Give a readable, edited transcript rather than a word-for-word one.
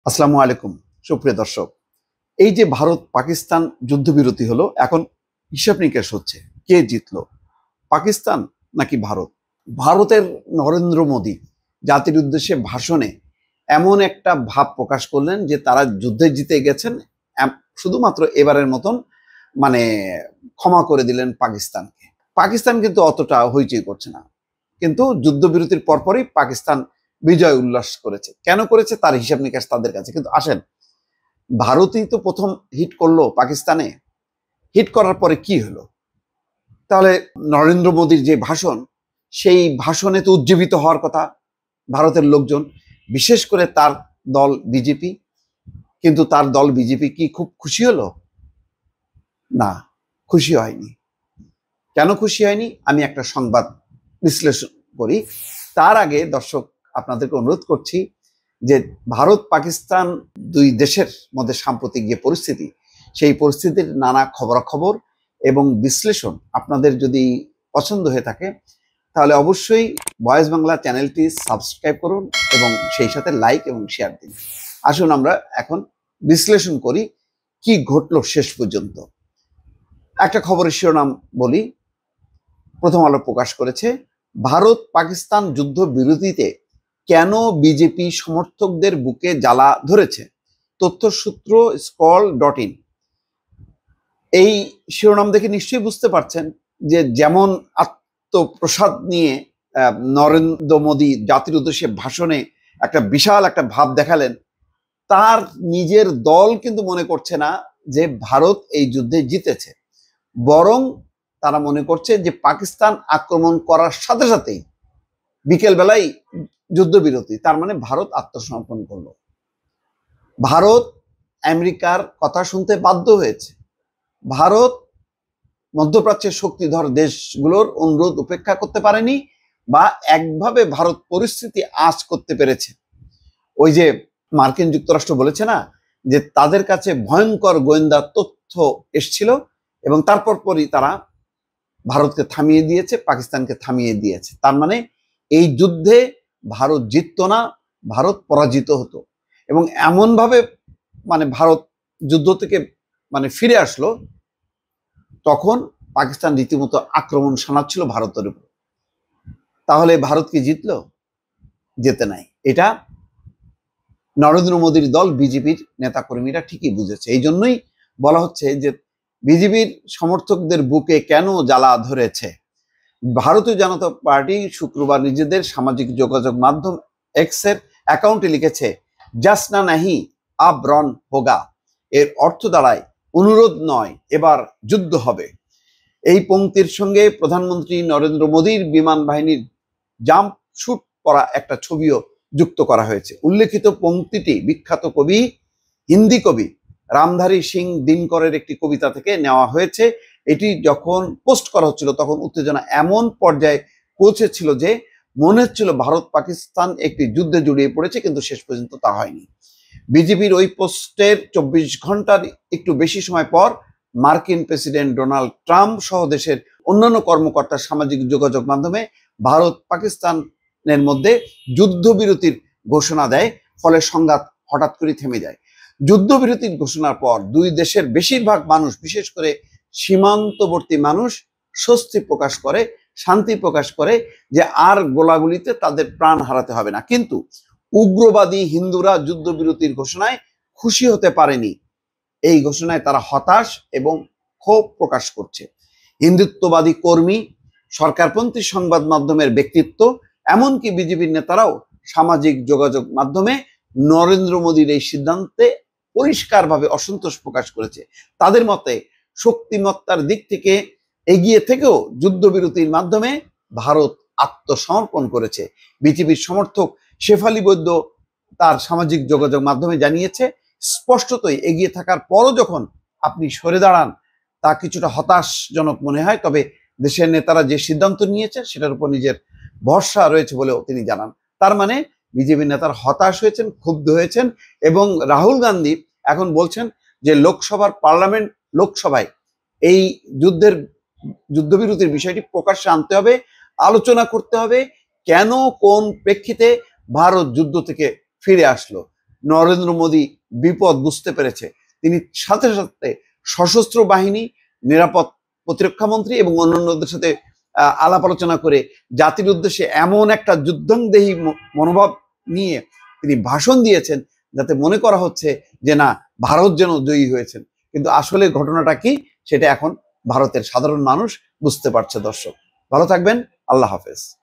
আসসালামু আলাইকুম সুপ্রিয় দর্শক। এই যে ভারত পাকিস্তান যুদ্ধবিরতি হলো, এখন হিসাব নিকাশ হচ্ছে কে জিতলো, পাকিস্তান নাকি ভারত। ভারতের নরেন্দ্র মোদী জাতির উদ্দেশ্যে ভাষণে এমন একটা ভাব প্রকাশ করলেন যে তারা যুদ্ধে জিতে গেছেন, শুধুমাত্র এবারের মতন মানে ক্ষমা করে দিলেন পাকিস্তানকে। পাকিস্তান কিন্তু অতটা হইচই করছে না, কিন্তু যুদ্ধবিরতির পরপরই পাকিস্তান বিজয় উল্লাস করেছে। কেন করেছে তার হিসাব নিকাশ তাদের কাছে। কিন্তু আসেন, ভারতই তো প্রথম হিট করলো পাকিস্তানে। হিট করার পরে কি হলো? তাহলে নরেন্দ্র মোদীর যে ভাষণ, সেই ভাষণে তো উজ্জীবিত হওয়ার কথা ভারতের লোকজন, বিশেষ করে তার দল বিজেপি। কিন্তু তার দল বিজেপি কি খুব খুশি হলো? না, খুশি হয়নি। কেন খুশি হয়নি আমি একটা সংবাদ বিশ্লেষণ করি। তার আগে দর্শক আপনাদেরকে অনুরোধ করছি যে ভারত পাকিস্তান দুই দেশের মধ্যে সাম্প্রতিক যে পরিস্থিতি, সেই পরিস্থিতির নানা খবরাখবর এবং বিশ্লেষণ আপনাদের যদি পছন্দ হয়ে থাকে তাহলে অবশ্যই ভয়েস বাংলা চ্যানেলটি সাবস্ক্রাইব করুন এবং সেই সাথে লাইক এবং শেয়ার দিন। আসুন আমরা এখন বিশ্লেষণ করি কি ঘটলো শেষ পর্যন্ত। একটা খবরের শিরোনাম বলি। প্রথম আলো প্রকাশ করেছে, ভারত পাকিস্তান যুদ্ধ বিরতিতে কেন বিজেপি সমর্থকদের বুকে জ্বালা ধরেছে। তথ্যসূত্র scroll.in। এই শিরোনাম দেখে নিশ্চয়ই বুঝতে পারছেন যে যেমন আত্মপ্রসাদ নিয়ে নরেন্দ্র মোদী জাতির উদ্দেশ্যে ভাষণে একটা বিশাল একটা ভাব দেখালেন, তার নিজের দল কিন্তু মনে করছে না যে ভারত এই যুদ্ধে জিতেছে, বরং তারা মনে করছে যে পাকিস্তান আক্রমণ করার সাথে সাথেই বিকেলবেলায় যুদ্ধবিরতি, তার মানে ভারত আত্মসমর্পণ করলো। ভারত আমেরিকার কথা শুনতে বাধ্য হয়েছে। ভারত মধ্যপ্রাচ্যের শক্তিধর দেশগুলোর অনুরোধ উপেক্ষা করতে পারেনি, বা একভাবে ভারত পরিস্থিতি আঁচ করতে পেরেছে। ওই যে মার্কিন যুক্তরাষ্ট্র বলেছে না যে তাদের কাছে ভয়ঙ্কর গোয়েন্দা তথ্য এসছিল, এবং তারপর পরই তারা ভারতকে থামিয়ে দিয়েছে, পাকিস্তানকে থামিয়ে দিয়েছে। তার মানে এই যুদ্ধে ভারত জিততো না, ভারত পরাজিত হতো। এবং এমনভাবে ভারত যুদ্ধ থেকে ফিরে আসলো, তখন পাকিস্তান রীতিমতো আক্রমণ শানাচ্ছিল ভারতের উপর। তাহলে ভারত কি জিতলো? জেতে নাই। এটা নরেন্দ্র মোদীর দল বিজেপির নেতাকর্মীরা ঠিকই বুঝেছে। এই জন্যই বলা হচ্ছে যে বিজেপির সমর্থকদের বুকে কেন জ্বালা ধরেছে। ভারতীয় জনতা পার্টি শুক্রবার নিজেদের সামাজিক যোগাযোগ মাধ্যম এক্সের অ্যাকাউন্টে লিখেছে, জাসনা নাহি আব রন হোগা। এর অর্থ দাঁড়ায় অনুরোধ নয়, এবার যুদ্ধ হবে। এই পংক্তির সঙ্গে প্রধানমন্ত্রী নরেন্দ্র মোদীর বিমান বাহিনীর জাম্প শুট করা একটা ছবিও যুক্ত করা হয়েছে। উল্লেখিত পংক্তিটি বিখ্যাত কবি, হিন্দি কবি রামধারী সিং দিনকরের একটি কবিতা থেকে নেওয়া হয়েছে। এটি যখন পোস্ট করা হচ্ছিল তখন উত্তেজনা এমন পর্যায়ে পৌঁছেছিল যে মনে হচ্ছিল ভারত পাকিস্তান একটি যুদ্ধে জড়িয়ে পড়েছে, কিন্তু শেষ পর্যন্ত তা হয়নি। বিজেপির ওই পোস্টের 24 ঘন্টার একটু বেশি সময় পর মার্কিন প্রেসিডেন্ট ডোনাল্ড ট্রাম্প সহ দেশের অন্যান্য কর্মকর্তা সামাজিক যোগাযোগ মাধ্যমে ভারত পাকিস্তানের মধ্যে যুদ্ধবিরতির ঘোষণা দেয়। ফলে সংঘাত হঠাৎ করে থেমে যায়। যুদ্ধবিরতির ঘোষণার পর দুই দেশের বেশিরভাগ মানুষ, বিশেষ করে সীমান্তবর্তী মানুষ স্বস্তি প্রকাশ করে, শান্তি প্রকাশ করে যে আর গোলাগুলিতে তাদের প্রাণ হারাতে হবে না। কিন্তু উগ্রবাদী হিন্দুরা যুদ্ধবিরতির ঘোষণায় খুশি হতে পারেনি। এই ঘোষণায় তারা হতাশ এবং ক্ষোভ প্রকাশ করছে। হিন্দুত্ববাদী কর্মী, সরকারপন্থী সংবাদ মাধ্যমের ব্যক্তিত্ব, এমনকি বিজেপির নেতারাও সামাজিক যোগাযোগ মাধ্যমে নরেন্দ্র মোদীর এই সিদ্ধান্তে পরিষ্কারভাবে অসন্তোষ প্রকাশ করেছে। তাদের মতে শক্তিমত্তার দিক থেকে এগিয়ে থেকেও যুদ্ধবিরতির মাধ্যমে ভারত আত্মসমর্পণ করেছে। বিজেপির সমর্থক শেফালি বৈদ্য তার সামাজিক যোগাযোগ মাধ্যমে জানিয়েছে, স্পষ্টতই এগিয়ে থাকার পরও যখন আপনি সরে দাঁড়ান তা কিছুটা হতাশজনক মনে হয়। তবে দেশের নেতারা যে সিদ্ধান্ত নিয়েছে সেটার উপর নিজের ভরসা রয়েছে বলেও তিনি জানান। তার মানে বিজেপি নেতারা হতাশ হয়েছেন, ক্ষুব্ধ হয়েছেন, এবং রাহুল গান্ধী এখন বলছেন যে লোকসভায় এই যুদ্ধবিরতির বিষয়টি প্রকাশ্যে আনতে হবে, আলোচনা করতে হবে, কেন কোন প্রেক্ষিতে ভারত যুদ্ধ থেকে ফিরে আসলো। নরেন্দ্র মোদী বিপদ বুঝতে পেরেছে, তিনি সাথে সাথে সশস্ত্র বাহিনী, নিরাপদ প্রতিরক্ষা মন্ত্রী এবং অন্যান্যদের সাথে আলাপ আলোচনা করে জাতির উদ্দেশ্যে এমন একটা যুদ্ধংদেহী মনোভাব নিয়ে তিনি ভাষণ দিয়েছেন, যাতে মনে করা হচ্ছে যে না, ভারত যেন জয়ী হয়েছেন। কিন্তু আসলে ঘটনাটা কি, সেটা এখন ভারতের সাধারণ মানুষ বুঝতে পারছে। দর্শক, ভালো থাকবেন। আল্লাহ হাফেজ।